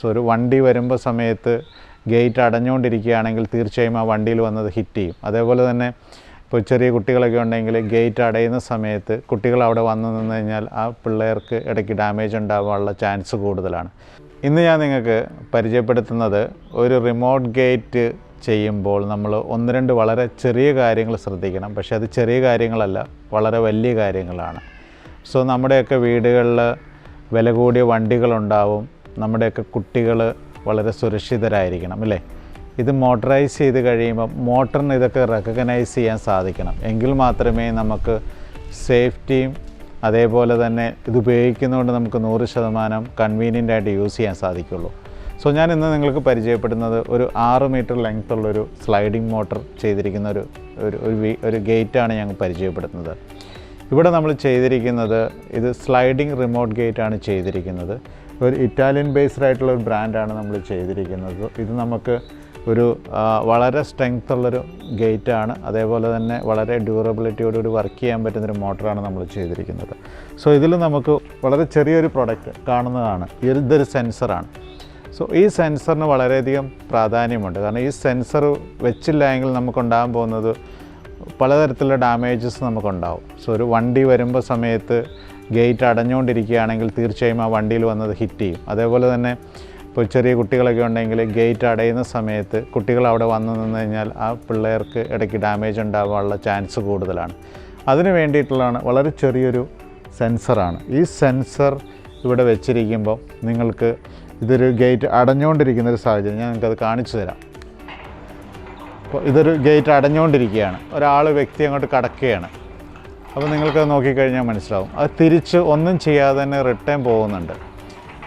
So ഒരു വണ്ടി വരുമ്പോൾ സമയത്ത് ഗേറ്റ് അടഞ്ഞുകൊണ്ടിരിക്കുകയാണെങ്കിൽ തീർച്ചയായും ആ വണ്ടിയിൽ വന്നത് ഹിറ്റ് ചെയ്യും. അതേപോലെ തന്നെ ഇപ്പോൾ ചെറിയ കുട്ടികളൊക്കെ ഉണ്ടെങ്കിൽ ഗേറ്റ് അടയുന്ന സമയത്ത് കുട്ടികൾ അവിടെ വന്നു നിന്ന് കഴിഞ്ഞാൽ ആ പിള്ളേർക്ക് ഇടയ്ക്ക് ഡാമേജ് ഉണ്ടാകാനുള്ള ചാൻസ് കൂടുതലാണ്. ഇന്ന് ഞാൻ നിങ്ങൾക്ക് പരിചയപ്പെടുത്തുന്നത് ഒരു റിമോട്ട് ഗേറ്റ് ചെയ്യുമ്പോൾ നമ്മൾ ഒന്ന് രണ്ട് വളരെ ചെറിയ കാര്യങ്ങൾ ശ്രദ്ധിക്കണം. പക്ഷേ അത് ചെറിയ കാര്യങ്ങളല്ല, വളരെ വലിയ കാര്യങ്ങളാണ്. സോ നമ്മുടെയൊക്കെ വീടുകളിൽ വില കൂടിയ വണ്ടികളുണ്ടാവും, നമ്മുടെയൊക്കെ കുട്ടികൾ വളരെ സുരക്ഷിതരായിരിക്കണം അല്ലേ. ഇത് മോട്ടറൈസ് ചെയ്ത് കഴിയുമ്പോൾ മോട്ടറിന് ഇതൊക്കെ റെക്കഗ്നൈസ് ചെയ്യാൻ സാധിക്കണം. എങ്കിൽ മാത്രമേ നമുക്ക് സേഫ്റ്റിയും അതേപോലെ തന്നെ ഇത് ഉപയോഗിക്കുന്നതുകൊണ്ട് നമുക്ക് 100% കൺവീനിയൻ്റ് ആയിട്ട് യൂസ് ചെയ്യാൻ സാധിക്കുള്ളൂ. സോ ഞാൻ ഇന്ന് നിങ്ങൾക്ക് പരിചയപ്പെടുന്നത് ഒരു 6 മീറ്റർ ലെങ്ത് ഉള്ളൊരു സ്ലൈഡിംഗ് മോട്ടർ ചെയ്തിരിക്കുന്ന ഒരു ഗേറ്റാണ് ഞങ്ങൾ പരിചയപ്പെടുത്തുന്നത്. ഇവിടെ നമ്മൾ ചെയ്തിരിക്കുന്നത് ഇത് സ്ലൈഡിംഗ് റിമോട്ട് ഗേറ്റാണ് ചെയ്തിരിക്കുന്നത്. ഒരു ഇറ്റാലിയൻ ബേസ്ഡ് ആയിട്ടുള്ള ഒരു ബ്രാൻഡാണ് നമ്മൾ ചെയ്തിരിക്കുന്നത്. ഇത് നമുക്ക് ഒരു വളരെ സ്ട്രെങ്ത് ഉള്ളൊരു ഗേറ്റാണ്. അതേപോലെ തന്നെ വളരെ ഡ്യൂറബിലിറ്റിയോടുകൂടി വർക്ക് ചെയ്യാൻ പറ്റുന്നൊരു മോട്ടറാണ് നമ്മൾ ചെയ്തിരിക്കുന്നത്. സോ ഇതിൽ നമുക്ക് വളരെ ചെറിയൊരു പ്രൊഡക്റ്റ് കാണുന്നതാണ്. ഇതൊരു സെൻസറാണ്. സോ ഈ സെൻസറിന് വളരെയധികം പ്രാധാന്യമുണ്ട്. കാരണം ഈ സെൻസർ വെച്ചില്ല എങ്കിൽ നമുക്കുണ്ടാകാൻ പോകുന്നത് പലതരത്തിലുള്ള ഡാമേജസ് നമുക്കുണ്ടാവും. സോ ഒരു വണ്ടി വരുമ്പോൾ സമയത്ത് ഗേറ്റ് അടഞ്ഞുകൊണ്ടിരിക്കുകയാണെങ്കിൽ തീർച്ചയായും ആ വണ്ടിയിൽ വന്നത് ഹിറ്റ് ചെയ്യും. അതേപോലെ തന്നെ ഇപ്പോൾ ചെറിയ കുട്ടികളൊക്കെ ഉണ്ടെങ്കിൽ ഗേറ്റ് അടയുന്ന സമയത്ത് കുട്ടികൾ അവിടെ വന്നു നിന്ന് കഴിഞ്ഞാൽ ആ പിള്ളേർക്ക് ഇടയ്ക്ക് ഡാമേജ് ഉണ്ടാകാനുള്ള ചാൻസ് കൂടുതലാണ്. അതിന് വേണ്ടിയിട്ടുള്ളതാണ് വളരെ ചെറിയൊരു സെൻസറാണ്. ഈ സെൻസർ ഇവിടെ വെച്ചിരിക്കുമ്പോൾ നിങ്ങൾക്ക് ഇതൊരു ഗേറ്റ് അടഞ്ഞുകൊണ്ടിരിക്കുന്നൊരു സാഹചര്യം ഞാൻ നിങ്ങൾക്കത് കാണിച്ചു തരാം. അപ്പോൾ ഇതൊരു ഗേറ്റ് അടഞ്ഞുകൊണ്ടിരിക്കുകയാണ്, വ്യക്തി അങ്ങോട്ട് കടക്കുകയാണ്. അപ്പോൾ നിങ്ങൾക്കത് നോക്കിക്കഴിഞ്ഞാൽ മനസ്സിലാവും. അത് തിരിച്ച് ഒന്നും ചെയ്യാതെ തന്നെ റിട്ടേൺ പോകുന്നുണ്ട്.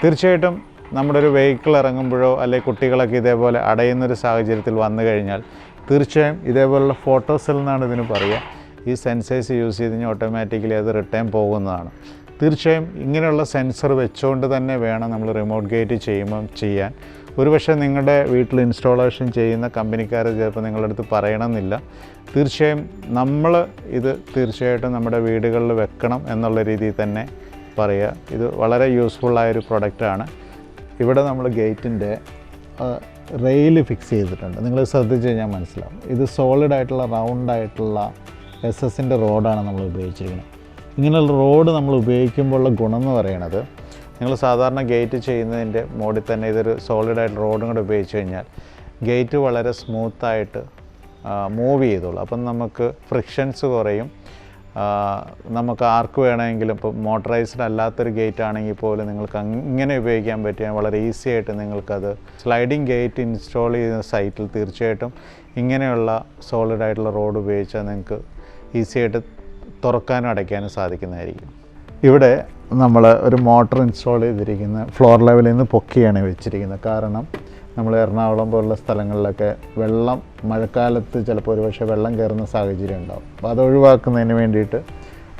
തീർച്ചയായിട്ടും നമ്മുടെ ഒരു വെഹിക്കിൾ ഇറങ്ങുമ്പോഴോ അല്ലെങ്കിൽ കുട്ടികളൊക്കെ ഇതേപോലെ അടയുന്നൊരു സാഹചര്യത്തിൽ വന്നു കഴിഞ്ഞാൽ തീർച്ചയായും ഇതേപോലുള്ള ഫോട്ടോസിൽ നിന്നാണ് ഇതിന് പറയുക. ഈ സെൻസേഴ്സ് യൂസ് ചെയ്ത് കഴിഞ്ഞാൽ ഓട്ടോമാറ്റിക്കലി അത് റിട്ടേൺ പോകുന്നതാണ്. തീർച്ചയായും ഇങ്ങനെയുള്ള സെൻസർ വെച്ചുകൊണ്ട് തന്നെ വേണം നമ്മൾ റിമോട്ട് ഗേറ്റ് ചെയ്യാൻ. ഒരുപക്ഷെ നിങ്ങളുടെ വീട്ടിൽ ഇൻസ്റ്റാളേഷൻ ചെയ്യുന്ന കമ്പനിക്കാർ ചിലപ്പോൾ നിങ്ങളുടെ അടുത്ത് പറയണമെന്നില്ല. തീർച്ചയായും നമ്മൾ ഇത് തീർച്ചയായിട്ടും നമ്മുടെ വീടുകളിൽ വെക്കണം എന്നുള്ള രീതിയിൽ തന്നെ പറയുക. ഇത് വളരെ യൂസ്ഫുള്ളായൊരു പ്രൊഡക്റ്റാണ്. ഇവിടെ നമ്മൾ ഗേറ്റിൻ്റെ റെയിൽ ഫിക്സ് ചെയ്തിട്ടുണ്ട്. നിങ്ങൾ ശ്രദ്ധിച്ച് കഴിഞ്ഞാൽ മനസ്സിലാവും. ഇത് സോളിഡായിട്ടുള്ള റൗണ്ടായിട്ടുള്ള SS-ൻ്റെ റോഡാണ് നമ്മൾ ഉപയോഗിച്ചിരിക്കുന്നത്. ഇങ്ങനെയുള്ള റോഡ് നമ്മൾ ഉപയോഗിക്കുമ്പോഴുള്ള ഗുണം എന്ന് പറയുന്നത്, നിങ്ങൾ സാധാരണ ഗേറ്റ് ചെയ്യുന്നതിൻ്റെ മോഡിൽ തന്നെ ഇതൊരു സോളിഡായിട്ട് റോഡും കൂടെ ഉപയോഗിച്ച് കഴിഞ്ഞാൽ ഗേറ്റ് വളരെ സ്മൂത്തായിട്ട് മൂവ് ചെയ്തോളൂ. അപ്പം നമുക്ക് ഫ്രിക്ഷൻസ് കുറയും. നമുക്ക് ആർക്ക് വേണമെങ്കിലും ഇപ്പോൾ മോട്ടറൈസ്ഡ് അല്ലാത്തൊരു ഗേറ്റ് ആണെങ്കിൽ പോലും നിങ്ങൾക്ക് ഇങ്ങനെ ഉപയോഗിക്കാൻ പറ്റിയാൽ വളരെ ഈസി ആയിട്ട് നിങ്ങൾക്കത് സ്ലൈഡിംഗ് ഗേറ്റ് ഇൻസ്റ്റാൾ ചെയ്യുന്ന സൈറ്റിൽ തീർച്ചയായിട്ടും ഇങ്ങനെയുള്ള സോളിഡായിട്ടുള്ള റോഡ് ഉപയോഗിച്ചാൽ നിങ്ങൾക്ക് ഈസി ആയിട്ട് തുറക്കാനും അടയ്ക്കാനും സാധിക്കുന്നതായിരിക്കും. ഇവിടെ നമ്മൾ ഒരു മോട്ടർ ഇൻസ്റ്റാൾ ചെയ്തിരിക്കുന്ന ഫ്ലോർ ലെവലിൽ നിന്ന് പൊക്കിയാണ് വെച്ചിരിക്കുന്നത്. കാരണം നമ്മൾ എറണാകുളം പോലുള്ള സ്ഥലങ്ങളിലൊക്കെ മഴക്കാലത്ത് ചിലപ്പോൾ ഒരുപക്ഷെ വെള്ളം കയറുന്ന സാഹചര്യം ഉണ്ടാവും. അപ്പോൾ അത് ഒഴിവാക്കുന്നതിന് വേണ്ടിയിട്ട്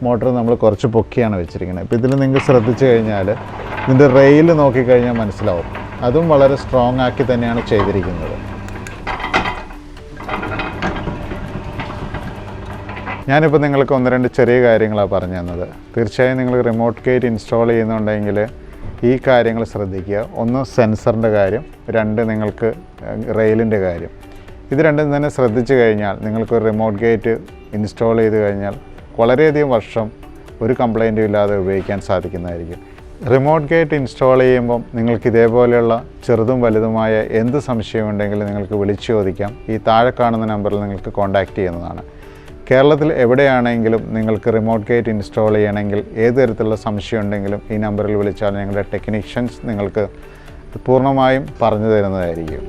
മോട്ടർ നമ്മൾ കുറച്ച് പൊക്കിയാണ് വെച്ചിരിക്കുന്നത്. ഇപ്പോൾ ഇതിൽ നിങ്ങൾ ശ്രദ്ധിച്ചു കഴിഞ്ഞാൽ ഇതിൻ്റെ റെയിൽ നോക്കിക്കഴിഞ്ഞാൽ മനസ്സിലാവും. അതും വളരെ സ്ട്രോങ് ആക്കി തന്നെയാണ് ചെയ്തിരിക്കുന്നത്. ഞാനിപ്പോൾ നിങ്ങൾക്ക് ഒന്ന് രണ്ട് ചെറിയ കാര്യങ്ങളാണ് പറഞ്ഞു തന്നത്. തീർച്ചയായും നിങ്ങൾ റിമോട്ട് ഗേറ്റ് ഇൻസ്റ്റാൾ ചെയ്യുന്നുണ്ടെങ്കിൽ ഈ കാര്യങ്ങൾ ശ്രദ്ധിക്കുക. ഒന്ന് സെൻസറിൻ്റെ കാര്യം, 2 നിങ്ങൾക്ക് റെയിലിൻ്റെ കാര്യം. ഇത് രണ്ടും തന്നെ ശ്രദ്ധിച്ചു കഴിഞ്ഞാൽ നിങ്ങൾക്കൊരു റിമോട്ട് ഗേറ്റ് ഇൻസ്റ്റാൾ ചെയ്ത് കഴിഞ്ഞാൽ വളരെയധികം വർഷം ഒരു കംപ്ലൈൻറ്റും ഇല്ലാതെ ഉപയോഗിക്കാൻ സാധിക്കുന്നതായിരിക്കും. റിമോട്ട് ഗേറ്റ് ഇൻസ്റ്റാൾ ചെയ്യുമ്പം നിങ്ങൾക്ക് ഇതേപോലെയുള്ള ചെറുതും വലുതുമായ എന്ത് സംശയമുണ്ടെങ്കിലും നിങ്ങൾക്ക് വിളിച്ചു ചോദിക്കാം. ഈ താഴെ കാണുന്ന നമ്പറിൽ നിങ്ങൾക്ക് കോൺടാക്റ്റ് ചെയ്യുന്നതാണ്. കേരളത്തിൽ എവിടെയാണെങ്കിലും നിങ്ങൾക്ക് റിമോട്ട് ഗേറ്റ് ഇൻസ്റ്റാൾ ചെയ്യണമെങ്കിൽ ഏത് തരത്തിലുള്ള സംശയം ഉണ്ടെങ്കിലും ഈ നമ്പറിൽ വിളിച്ചാൽ ഞങ്ങളുടെ ടെക്നീഷ്യൻസ് നിങ്ങൾക്ക് പൂർണ്ണമായും പറഞ്ഞു തരുന്നതായിരിക്കും.